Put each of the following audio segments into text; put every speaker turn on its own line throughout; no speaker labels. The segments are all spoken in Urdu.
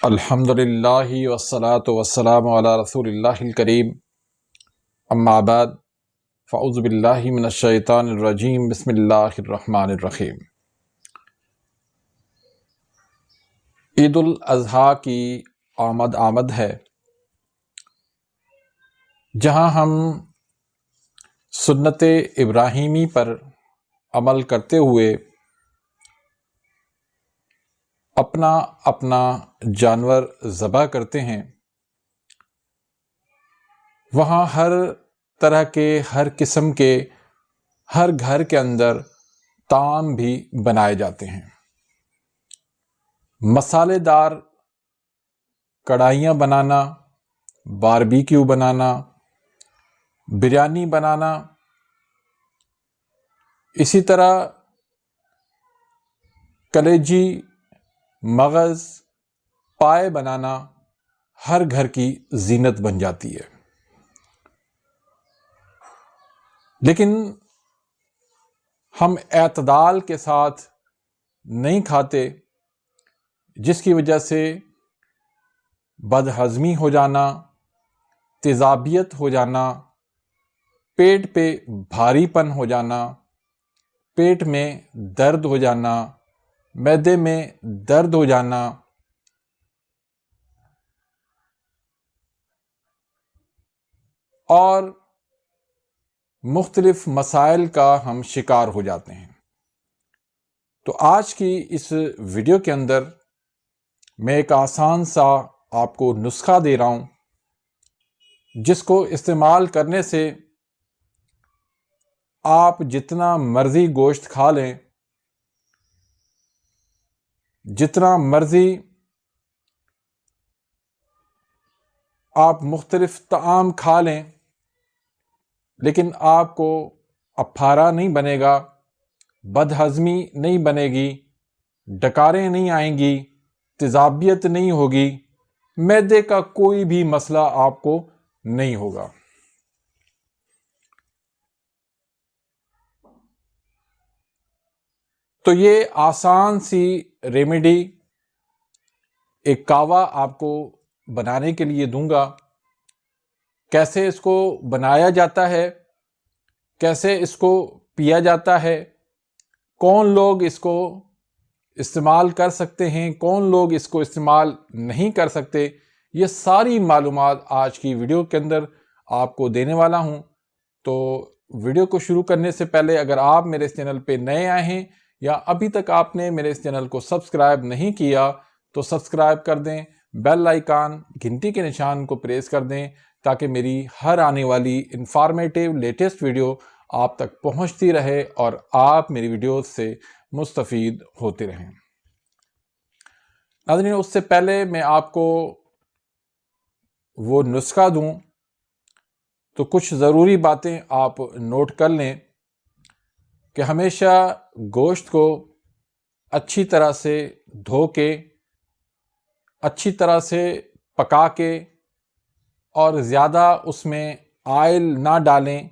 الحمدللہ والصلاة والسلام علی رسول اللہ الکریم، اما بعد فاعوذ باللہ من الشیطان الرجیم، بسم اللہ الرحمن الرحیم۔ عید الاضحیٰ کی آمد ہے، جہاں ہم سنت ابراہیمی پر عمل کرتے ہوئے اپنا جانور ذبح کرتے ہیں، وہاں ہر طرح کے، ہر قسم کے، ہر گھر کے اندر طعام بھی بنائے جاتے ہیں۔ مسالے دار کڑھائیاں بنانا، باربیکیو بنانا، بریانی بنانا، اسی طرح کلیجی، مغز، پائے بنانا ہر گھر کی زینت بن جاتی ہے۔ لیکن ہم اعتدال کے ساتھ نہیں کھاتے، جس کی وجہ سے بد ہضمی ہو جانا، تیزابیت ہو جانا، پیٹ پہ بھاری پن ہو جانا، پیٹ میں درد ہو جانا، معدے میں درد ہو جانا، اور مختلف مسائل کا ہم شکار ہو جاتے ہیں۔ تو آج کی اس ویڈیو کے اندر میں ایک آسان سا آپ کو نسخہ دے رہا ہوں، جس کو استعمال کرنے سے آپ جتنا مرضی گوشت کھا لیں، جتنا مرضی آپ مختلف طعام کھا لیں، لیکن آپ کو اپھارا نہیں بنے گا، بد ہضمی نہیں بنے گی، ڈکاریں نہیں آئیں گی، تیزابیت نہیں ہوگی، معدے کا کوئی بھی مسئلہ آپ کو نہیں ہوگا۔ تو یہ آسان سی ریمیڈی ایک کہوہ آپ کو بنانے کے لیے دوں گا۔ کیسے اس کو بنایا جاتا ہے، کیسے اس کو پیا جاتا ہے، کون لوگ اس کو استعمال کر سکتے ہیں، کون لوگ اس کو استعمال نہیں کر سکتے، یہ ساری معلومات آج کی ویڈیو کے اندر آپ کو دینے والا ہوں۔ تو ویڈیو کو شروع کرنے سے پہلے اگر آپ میرے اس چینل پہ نئے آئے ہیں یا ابھی تک آپ نے میرے اس چینل کو سبسکرائب نہیں کیا تو سبسکرائب کر دیں، بیل آئیکن گھنٹی کے نشان کو پریس کر دیں، تاکہ میری ہر آنے والی انفارمیٹیو لیٹسٹ ویڈیو آپ تک پہنچتی رہے اور آپ میری ویڈیوز سے مستفید ہوتے رہیں۔ ناظرین، اس سے پہلے میں آپ کو وہ نسخہ دوں تو کچھ ضروری باتیں آپ نوٹ کر لیں کہ ہمیشہ گوشت کو اچھی طرح سے دھو کے، اچھی طرح سے پکا کے، اور زیادہ اس میں آئل نہ ڈالیں،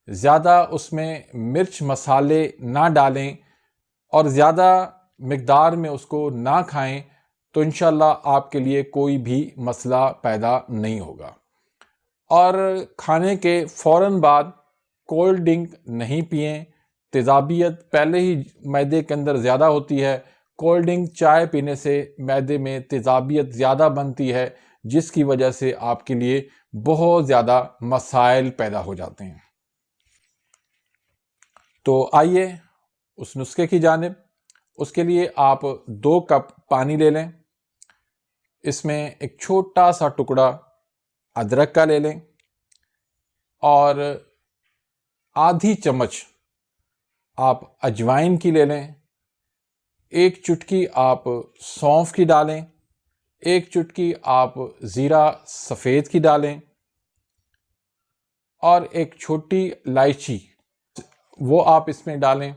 زیادہ اس میں مرچ مسالے نہ ڈالیں، اور زیادہ مقدار میں اس کو نہ کھائیں، تو انشاءاللہ آپ کے لیے کوئی بھی مسئلہ پیدا نہیں ہوگا۔ اور کھانے کے فوراً بعد کولڈ ڈرنک نہیں پئیں، تیزابیت پہلے ہی معدے کے اندر زیادہ ہوتی ہے، کولڈ ڈرنک، چائے پینے سے معدے میں تیزابیت زیادہ بنتی ہے، جس کی وجہ سے آپ کے لیے بہت زیادہ مسائل پیدا ہو جاتے ہیں۔ تو آئیے اس نسخے کی جانب۔ اس کے لیے آپ 2 کپ پانی لے لیں، اس میں ایک چھوٹا سا ٹکڑا ادرک کا لے لیں، اور آدھی چمچ آپ اجوائن کی لے لیں، 1 چٹکی آپ سونف کی ڈالیں، 1 چٹکی آپ زیرہ سفید کی ڈالیں، اور 1 چھوٹی الائچی وہ آپ اس میں ڈالیں۔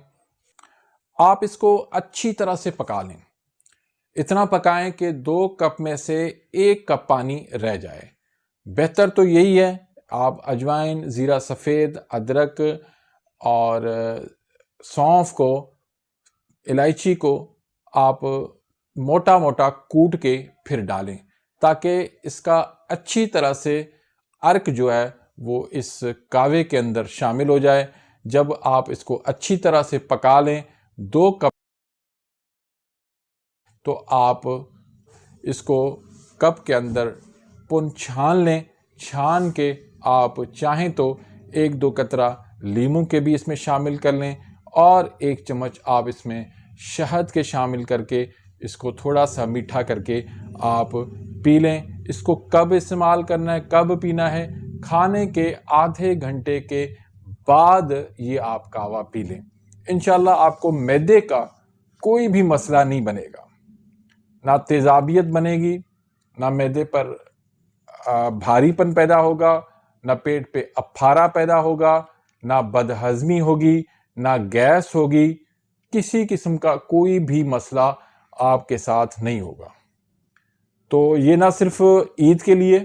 آپ اس کو اچھی طرح سے پکا لیں، اتنا پکائیں کہ 2 کپ میں سے 1 کپ پانی رہ جائے۔ بہتر تو یہی ہے، آپ اجوائن، زیرہ سفید، ادرک اور سونف کو، الائچی کو آپ موٹا موٹا کوٹ کے پھر ڈالیں تاکہ اس کا اچھی طرح سے عرق جو ہے وہ اس کاوے کے اندر شامل ہو جائے۔ جب آپ اس کو اچھی طرح سے پکا لیں 2 کپ، تو آپ اس کو کپ کے اندر چھان لیں۔ چھان کے آپ چاہیں تو 1-2 قطرہ لیموں کے بھی اس میں شامل کر لیں، اور 1 چمچ آپ اس میں شہد کے شامل کر کے اس کو تھوڑا سا میٹھا کر کے آپ پی لیں۔ اس کو کب استعمال کرنا ہے، کب پینا ہے؟ کھانے کے آدھے گھنٹے کے بعد یہ آپ قہوہ پی لیں۔ انشاءاللہ آپ کو معدے کا کوئی بھی مسئلہ نہیں بنے گا، نہ تیزابیت بنے گی، نہ معدے پر بھاری پن پیدا ہوگا، نہ پیٹ پہ اپھارا پیدا ہوگا، نہ بدہضمی ہوگی، نہ گیس ہوگی، کسی قسم کا کوئی بھی مسئلہ آپ کے ساتھ نہیں ہوگا۔ تو یہ نہ صرف عید کے لیے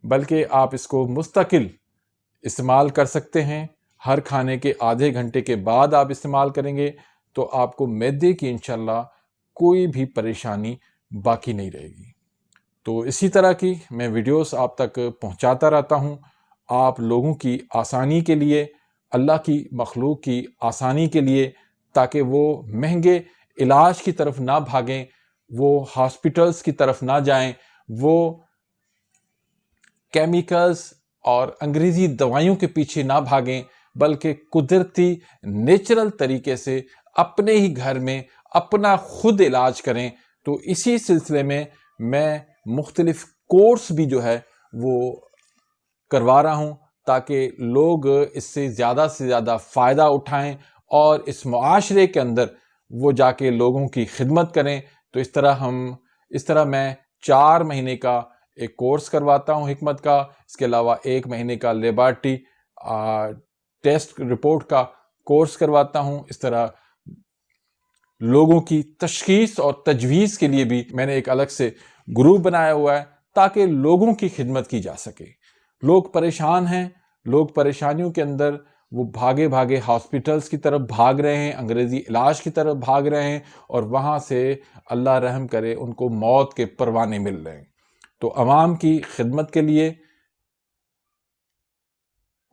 بلکہ آپ اس کو مستقل استعمال کر سکتے ہیں۔ ہر کھانے کے آدھے گھنٹے کے بعد آپ استعمال کریں گے تو آپ کو معدے کی انشاءاللہ کوئی بھی پریشانی باقی نہیں رہے گی۔ تو اسی طرح کی میں ویڈیوز آپ تک پہنچاتا رہتا ہوں، آپ لوگوں کی آسانی کے لیے، اللہ کی مخلوق کی آسانی کے لیے، تاکہ وہ مہنگے علاج کی طرف نہ بھاگیں، وہ ہاسپٹلز کی طرف نہ جائیں، وہ کیمیکلز اور انگریزی دوائیوں کے پیچھے نہ بھاگیں، بلکہ قدرتی نیچرل طریقے سے اپنے ہی گھر میں اپنا خود علاج کریں۔ تو اسی سلسلے میں مختلف کورس بھی جو ہے وہ کروا رہا ہوں تاکہ لوگ اس سے زیادہ فائدہ اٹھائیں اور اس معاشرے کے اندر وہ جا کے لوگوں کی خدمت کریں۔ تو اس طرح میں 4 مہینے کا ایک کورس کرواتا ہوں حکمت کا، اس کے علاوہ 1 مہینے کا لیبارٹری ٹیسٹ رپورٹ کا کورس کرواتا ہوں۔ اس طرح لوگوں کی تشخیص اور تجویز کے لیے بھی میں نے ایک الگ سے گروپ بنایا ہوا ہے تاکہ لوگوں کی خدمت کی جا سکے۔ لوگ پریشان ہیں، لوگ پریشانیوں کے اندر وہ بھاگے ہاسپٹلز کی طرف بھاگ رہے ہیں، انگریزی علاج کی طرف بھاگ رہے ہیں، اور وہاں سے اللہ رحم کرے ان کو موت کے پروانے مل رہے ہیں۔ تو عوام کی خدمت کے لیے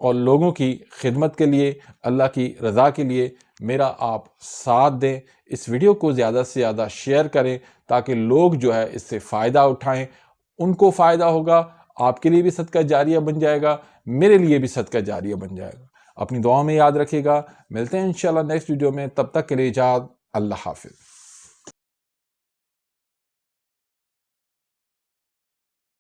اور لوگوں کی خدمت کے لیے، اللہ کی رضا کے لیے میرا آپ ساتھ دیں، اس ویڈیو کو زیادہ سے زیادہ شیئر کریں تاکہ لوگ جو ہے اس سے فائدہ اٹھائیں، ان کو فائدہ ہوگا، آپ کے لیے بھی صدقہ جاریہ بن جائے گا، میرے لیے بھی صدقہ جاریہ بن جائے گا۔ اپنی دعاؤں میں یاد رکھیے گا، ملتے ہیں انشاءاللہ نیکسٹ ویڈیو میں، تب تک کے لیے اجازت، اللہ حافظ۔